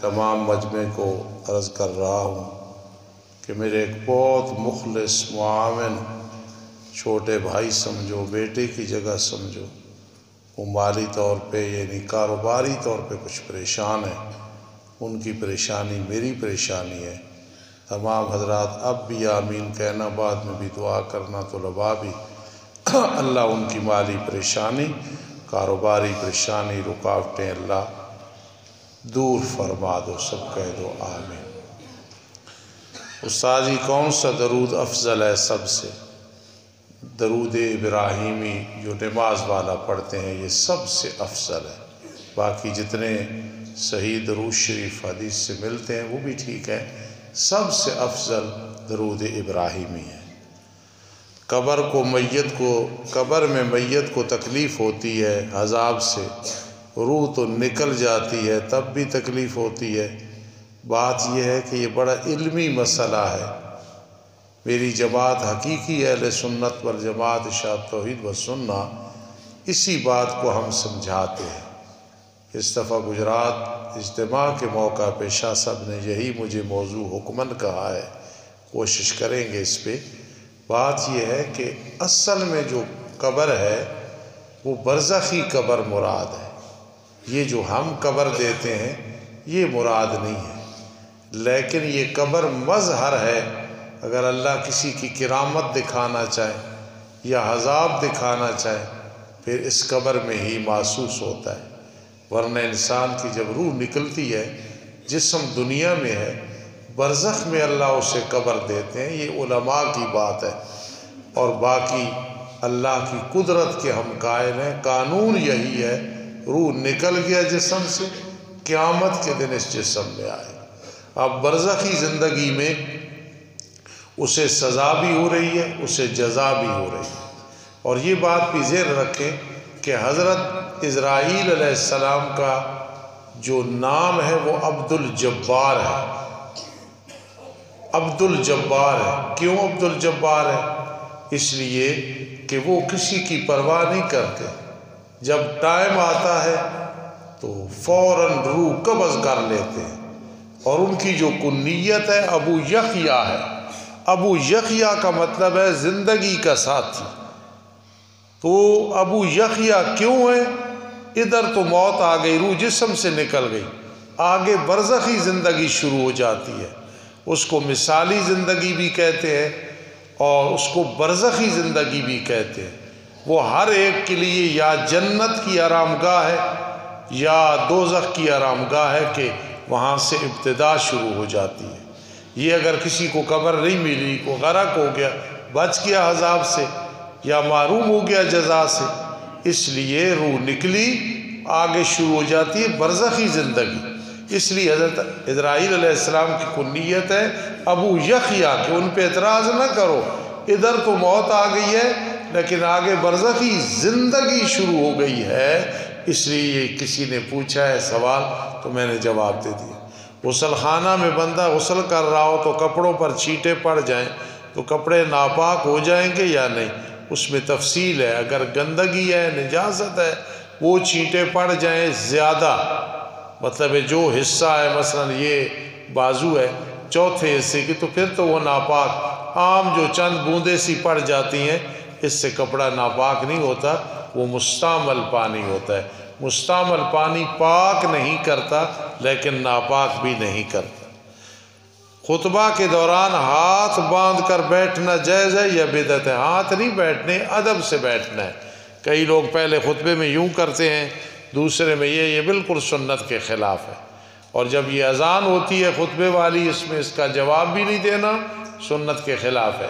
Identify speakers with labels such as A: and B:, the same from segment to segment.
A: تمام مجمع کو عرض کر رہا ہوں کہ میرے ایک بہت مخلص معاون چھوٹے بھائی سمجھو، بیٹے کی جگہ سمجھو، وہ مالی طور پہ یعنی کاروباری طور پہ کچھ پریشان ہے، ان کی پریشانی میری پریشانی ہے۔ تمام حضرات اب بھی آمین کہنا، بعد میں بھی دعا کرنا، طلباء بھی، اللہ ان کی مالی پریشانی، کاروباری پریشانی، رکاوٹیں اللہ دور فرما دو، سب کہہ دو آمین۔ استاد جی کون سا درود افضل ہے سب سے؟ درود ابراہیمی جو نماز والا پڑھتے ہیں یہ سب سے افضل ہے، باقی جتنے صحیح درود شریف حدیث سے ملتے ہیں وہ بھی ٹھیک ہے، سب سے افضل درود ابراہیمی ہے۔ قبر میں میت کو تکلیف ہوتی ہے عذاب سے، روح تو نکل جاتی ہے تب بھی تکلیف ہوتی ہے۔ بات یہ ہے کہ یہ بڑا علمی مسئلہ ہے۔ میری جماعت حقیقی اہل سنت والجماعت اشاعت توحید و سنہ اسی بات کو ہم سمجھاتے ہیں۔ اس دفعہ گجرات اجتماع کے موقع پہ شاہ صاحب نے یہی مجھے موضوع حکماً کہا ہے، کوشش کریں گے اس پہ۔ بات یہ ہے کہ اصل میں جو قبر ہے وہ برزخی قبر مراد ہے، یہ جو ہم قبر دیتے ہیں یہ مراد نہیں ہے، لیکن یہ قبر مظہر ہے۔ اگر اللہ کسی کی کرامت دکھانا چاہے یا عذاب دکھانا چاہے پھر اس قبر میں ہی محسوس ہوتا ہے، ورنہ انسان کی جب روح نکلتی ہے، جسم دنیا میں ہے، برزخ میں اللہ اسے قبر دیتے ہیں، یہ علماء کی بات ہے، اور باقی اللہ کی قدرت کے ہم قائل ہیں۔ قانون یہی ہے، روح نکل گیا جسم سے، قیامت کے دن اس جسم میں آئے۔ اب برزخی زندگی میں اسے سزا بھی ہو رہی ہے، اسے جزا بھی ہو رہی ہے۔ اور یہ بات بھی ذہن رکھیں کہ حضرت اسرائیل علیہ السلام کا جو نام ہے وہ عبد الجبار ہے، عبد الجبار ہے۔ کیوں عبد الجبار ہے؟ اس لیے کہ وہ کسی کی پرواہ نہیں کرتے، جب ٹائم آتا ہے تو فوراً روح قبض کر لیتے ہیں، اور ان کی جو کنیت ہے ابو یحییٰ ہے۔ ابو یحییٰ کا مطلب ہے زندگی کا ساتھی۔ تو ابو یحییٰ کیوں ہے؟ ادھر تو موت آ گئی، روح جسم سے نکل گئی، آگے برزخی زندگی شروع ہو جاتی ہے، اس کو مثالی زندگی بھی کہتے ہیں اور اس کو برزخی زندگی بھی کہتے ہیں۔ وہ ہر ایک کے لیے یا جنت کی آرامگاہ ہے یا دوزخ کی آرامگاہ ہے کہ وہاں سے ابتدا شروع ہو جاتی ہے۔ یہ اگر کسی کو قبر نہیں ملی، کو غرق ہو گیا، بچ گیا عذاب سے یا محروم ہو گیا جزا سے، اس لیے روح نکلی، آگے شروع ہو جاتی ہے برزخی زندگی۔ اس لیے حضرت اسرائیل علیہ السلام کی کنیت ہے ابو یحییٰ، کہ ان پہ اعتراض نہ کرو، ادھر تو موت آ گئی ہے لیکن آگے برزخی زندگی شروع ہو گئی ہے۔ اس لیے کسی نے پوچھا ہے سوال تو میں نے جواب دے دیا۔ غسل خانہ میں بندہ غسل کر رہا ہو تو کپڑوں پر چھینٹے پڑ جائیں تو کپڑے ناپاک ہو جائیں گے یا نہیں؟ اس میں تفصیل ہے، اگر گندگی ہے، نجاست ہے، وہ چھینٹے پڑ جائیں زیادہ، مطلب ہے جو حصہ ہے مثلا یہ بازو ہے چوتھے حصے کی، تو پھر تو وہ ناپاک۔ عام جو چند بوندیں سی پڑ جاتی ہیں اس سے کپڑا ناپاک نہیں ہوتا، وہ مستعمل پانی ہوتا ہے۔ مستعمل پانی پاک نہیں کرتا لیکن ناپاک بھی نہیں کرتا۔ خطبہ کے دوران ہاتھ باندھ کر بیٹھنا جائز ہے یا بدعت ہے؟ ہاتھ نہیں بیٹھنے، ادب سے بیٹھنا ہے۔ کئی لوگ پہلے خطبے میں یوں کرتے ہیں، دوسرے میں یہ بالکل سنت کے خلاف ہے۔ اور جب یہ اذان ہوتی ہے خطبے والی، اس میں اس کا جواب بھی نہیں دینا، سنت کے خلاف ہے،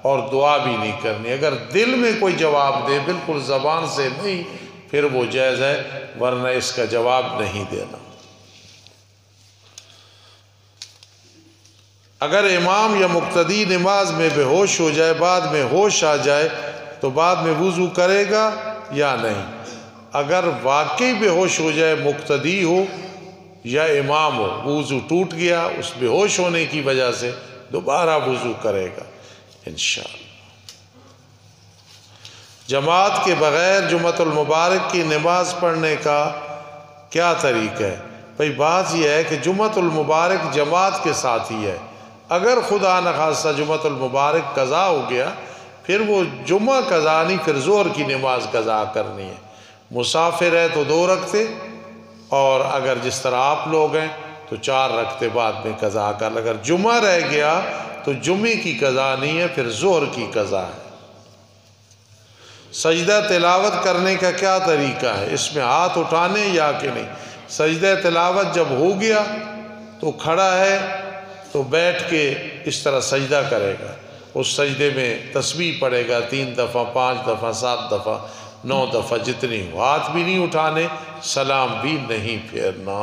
A: اور دعا بھی نہیں کرنی۔ اگر دل میں کوئی جواب دے، بالکل زبان سے نہیں، پھر وہ جائز ہے، ورنہ اس کا جواب نہیں دینا۔ اگر امام یا مقتدی نماز میں بے ہوش ہو جائے، بعد میں ہوش آ جائے تو بعد میں وضو کرے گا یا نہیں؟ اگر واقعی بے ہوش ہو جائے، مقتدی ہو یا امام ہو، وضو ٹوٹ گیا اس بے ہوش ہونے کی وجہ سے، دوبارہ وضو کرے گا انشاءاللہ۔ جماعت کے بغیر جمعۃ المبارک کی نماز پڑھنے کا کیا طریقہ ہے؟ بھئی بات یہ ہے کہ جمعۃ المبارک جماعت کے ساتھ ہی ہے، اگر خدا نخواستہ جمعۃ المبارک قضا ہو گیا پھر وہ جمعہ قضا نہیں، پھر ظہر کی نماز قضا کرنی ہے۔ مسافر ہے تو 2 رکعتیں، اور اگر جس طرح آپ لوگ ہیں تو 4 رکعتیں بعد میں قضا کر، اگر جمعہ رہ گیا تو جمعے کی قضا نہیں ہے، پھر ظہر کی قضا ہے۔ سجدہ تلاوت کرنے کا کیا طریقہ ہے؟ اس میں ہاتھ اٹھانے یا کہ نہیں؟ سجدہ تلاوت جب ہو گیا تو کھڑا ہے تو بیٹھ کے اس طرح سجدہ کرے گا، اس سجدے میں تسبیح پڑھے گا 3 دفعہ 5 دفعہ 7 دفعہ 9 دفعہ جتنی ہو، ہاتھ بھی نہیں اٹھانے، سلام بھی نہیں پھیرنا۔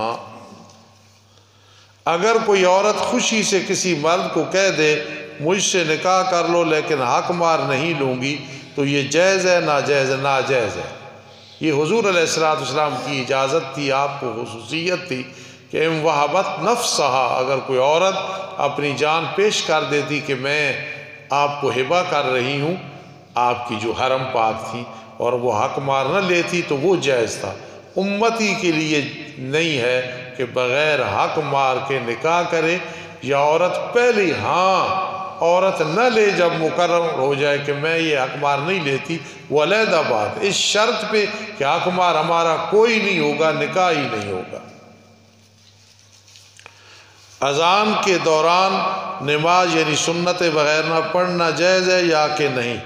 A: اگر کوئی عورت خوشی سے کسی مرد کو کہہ دے مجھ سے نکاح کر لو لیکن حق مار نہیں لوں گی تو یہ جائز ہے ناجائز ہے؟ ناجائز ہے۔ یہ حضور علیہ السلام کی اجازت تھی، آپ کو خصوصیت تھی کہ ام وہبت نفسہا، اگر کوئی عورت اپنی جان پیش کر دیتی کہ میں آپ کو ہبہ کر رہی ہوں، آپ کی جو حرم پاک تھی، اور وہ حق مار نہ لیتی تو وہ جائز تھا۔ امتی کے لیے نہیں ہے کہ بغیر حق مار کے نکاح کرے، یا عورت پہلے عورت نہ لے جب مقرر ہو جائے کہ میں یہ حق مار نہیں لیتی، وہ علیحدہ بات، اس شرط پہ کہ حق مار ہمارا کوئی نہیں ہوگا، نکاح ہی نہیں ہوگا۔ اذان کے دوران نماز یعنی سنت بغیر نہ پڑھنا جائز ہے یا کہ نہیں؟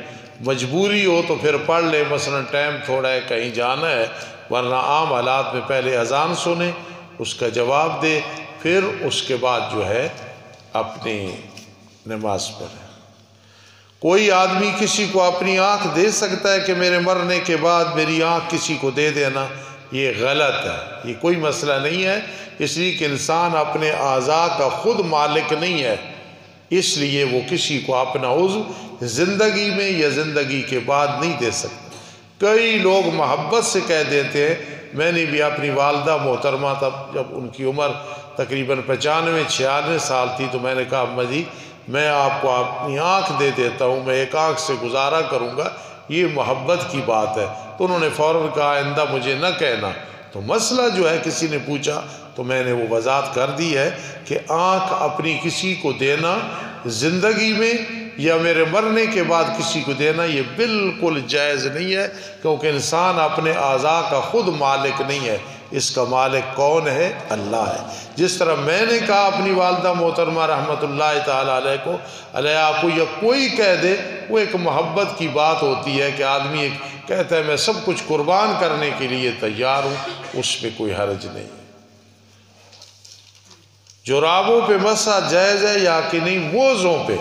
A: مجبوری ہو تو پھر پڑھ لے، مثلا ٹائم تھوڑا ہے کہیں جانا ہے، ورنہ عام حالات میں پہلے اذان سنے، اس کا جواب دے، پھر اس کے بعد جو ہے اپنی نماز پڑھے۔ کوئی آدمی کسی کو اپنی آنکھ دے سکتا ہے کہ میرے مرنے کے بعد میری آنکھ کسی کو دے دینا؟ یہ غلط ہے، یہ کوئی مسئلہ نہیں ہے، اس لیے کہ انسان اپنے اعضاء کا خود مالک نہیں ہے، اس لیے وہ کسی کو اپنا عضو زندگی میں یا زندگی کے بعد نہیں دے سکتا۔ کئی لوگ محبت سے کہہ دیتے ہیں، میں نے بھی اپنی والدہ محترمہ تب جب ان کی عمر تقریباً 95-96 سال تھی تو میں نے کہا اماں جی میں آپ کو اپنی آنکھ دے دیتا ہوں، میں ایک آنکھ سے گزارا کروں گا، یہ محبت کی بات ہے۔ تو انہوں نے فوراً کہا آئندہ مجھے نہ کہنا۔ تو مسئلہ جو ہے کسی نے پوچھا تو میں نے وہ وضاحت کر دی ہے کہ آنکھ اپنی کسی کو دینا زندگی میں یا میرے مرنے کے بعد کسی کو دینا یہ بالکل جائز نہیں ہے، کیونکہ انسان اپنے اعضاء کا خود مالک نہیں ہے، اس کا مالک کون ہے؟ اللہ ہے۔ جس طرح میں نے کہا اپنی والدہ محترمہ رحمۃ اللہ تعالیٰ علیہ کو یا کوئی کہہ دے، وہ ایک محبت کی بات ہوتی ہے کہ آدمی ایک کہتا ہے میں سب کچھ قربان کرنے کے لیے تیار ہوں، اس میں کوئی حرج نہیں۔ جرابوں پہ مسح جائز ہے یا کہ نہیں؟ موزوں پہ،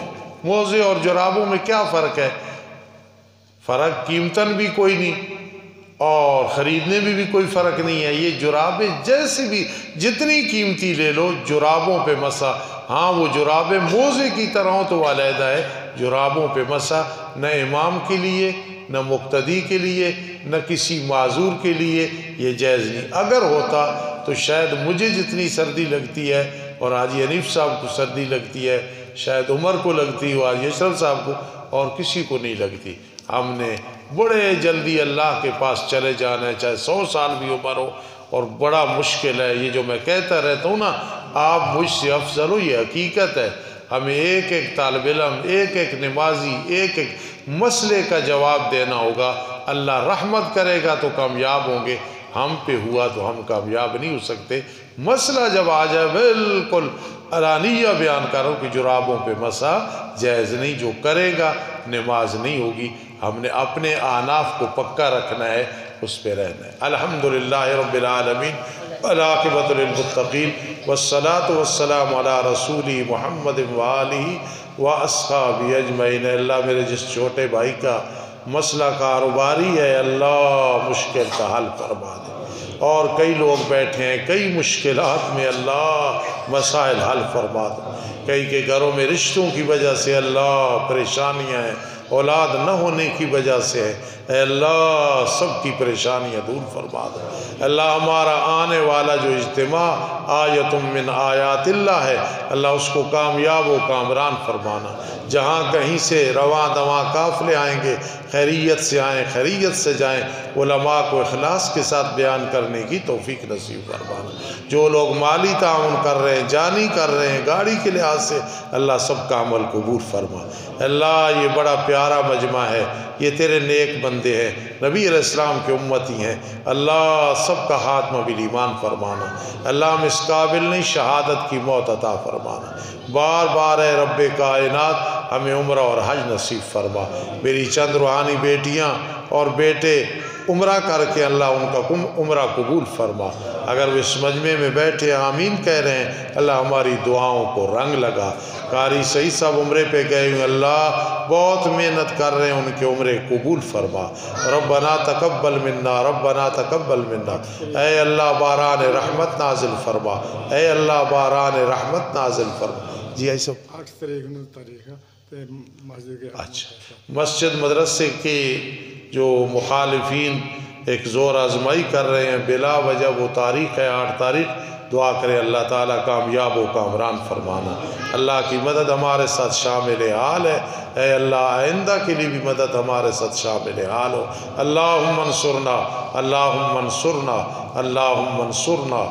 A: موزے اور جرابوں میں کیا فرق ہے؟ فرق قیمتاً بھی کوئی نہیں اور خریدنے میں بھی کوئی فرق نہیں ہے۔ یہ جرابیں جیسے بھی جتنی قیمتی لے لو، جرابوں پہ مسح، ہاں وہ جرابیں موزے کی طرح ہوں تو وہ علیحدہ ہے، جرابوں پہ مسح نہ امام کے لیے نہ مقتدی کے لیے نہ کسی معذور کے لیے یہ جائز نہیں۔ اگر ہوتا تو شاید مجھے جتنی سردی لگتی ہے اور حاجی حنیف صاحب کو سردی لگتی ہے، شاید عمر کو لگتی ہو، حاجی اشرف صاحب کو، اور کسی کو نہیں لگتی۔ ہم نے بڑے جلدی اللہ کے پاس چلے جانا ہے، چاہے 100 سال بھی عمر ہو، اور بڑا مشکل ہے۔ یہ جو میں کہتا رہتا ہوں نا آپ مجھ سے افضل ہو، یہ حقیقت ہے۔ ہمیں ایک ایک طالب علم، ایک ایک نمازی، ایک ایک مسئلے کا جواب دینا ہوگا۔ اللہ رحمت کرے گا تو کامیاب ہوں گے، ہم پہ ہوا تو ہم کامیاب نہیں ہو سکتے۔ مسئلہ جب آ جائے بالکل علانیہ بیان کرو کہ جرابوں پہ مسح جائز نہیں، جو کرے گا نماز نہیں ہوگی۔ ہم نے اپنے اعناف کو پکا رکھنا ہے، اس پہ رہنا ہے۔ الحمدللہ رب العالمین والعاقبۃ للمتقین والصلاۃ والسلام علی رسول محمد وآلہ واصحابہ اجمعین۔ اللہ میرے جس چھوٹے بھائی کا مسئلہ کاروباری ہے، اللہ مشکل کا حل فرما دے، اور کئی لوگ بیٹھے ہیں کئی مشکلات میں، اللہ مسائل حل فرما دے۔ کئی کے گھروں میں رشتوں کی وجہ سے اللہ پریشانیاں ہیں، اولاد نہ ہونے کی وجہ سے ہے، اے اللہ سب کی پریشانیاں دور فرما دے۔ اللہ ہمارا آنے والا جو اجتماع آیت من آیات اللہ ہے، اللہ اس کو کامیاب و کامران فرمانا۔ جہاں کہیں سے رواں دواں قافلے آئیں گے، خیریت سے آئیں، خیریت سے جائیں، علماء کو اخلاص کے ساتھ بیان کرنے کی توفیق نصیب فرمانا۔ جو لوگ مالی تعاون کر رہے ہیں، جانی کر رہے ہیں، گاڑی کے لحاظ سے، اللہ سب کا عمل قبول فرما۔ اللہ یہ بڑا پیارا مجمع ہے، یہ تیرے نیک بندے ہیں، نبی علیہ السلام کے امتی ہیں، اللہ سب کا خاتمہ بالایمان فرمانا۔ اللہ ہم اس قابل نہیں، شہادت کی موت عطا فرمانا۔ بار بار اے رب کائنات ہمیں عمرہ اور حج نصیب فرما۔ میری چند روحانی بیٹیاں اور بیٹے عمرہ کر کے اللہ ان کا عمرہ قبول فرما۔ اگر وہ اس مجمع میں بیٹھے آمین کہہ رہے ہیں، اللہ ہماری دعاؤں کو رنگ لگا۔ قاری سعید صاحب عمرے پہ گئے ہوئے، اللہ بہت محنت کر رہے ہیں، ان کے عمرے قبول فرما۔ ربنا تقبل منا، ربنا تقبل منا۔ اے اللہ باران رحمت نازل فرما، اے اللہ باران رحمت نازل فرما۔ جی ایسا اچھا، مسجد مدرسے کے جو مخالفین ایک زور آزمائی کر رہے ہیں بلا وجہ، وہ تاریخ ہے 8 تاریخ، دعا کرے اللہ تعالیٰ کامیاب و کامران فرمانا۔ اللہ کی مدد ہمارے ساتھ شامل حال ہے، اے اللہ آئندہ کے لیے بھی مدد ہمارے ساتھ شامل حال ہو۔ اللہم انصرنا، اللہم انصرنا، اللہم انصرنا،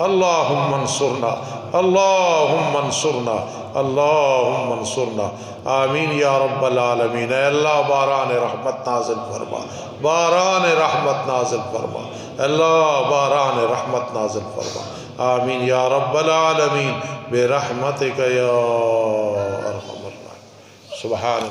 A: اللہم انصرنا، اللہم انصرنا، اللہم انصرنا۔ آمین یا رب العالمین۔ اے اللہ باران رحمت نازل فرما، باران رحمت نازل فرما، اللہ باران رحمت نازل فرما۔ آمین یا رب العالمین برحمتک یا ارحم الراحمین۔ سبحان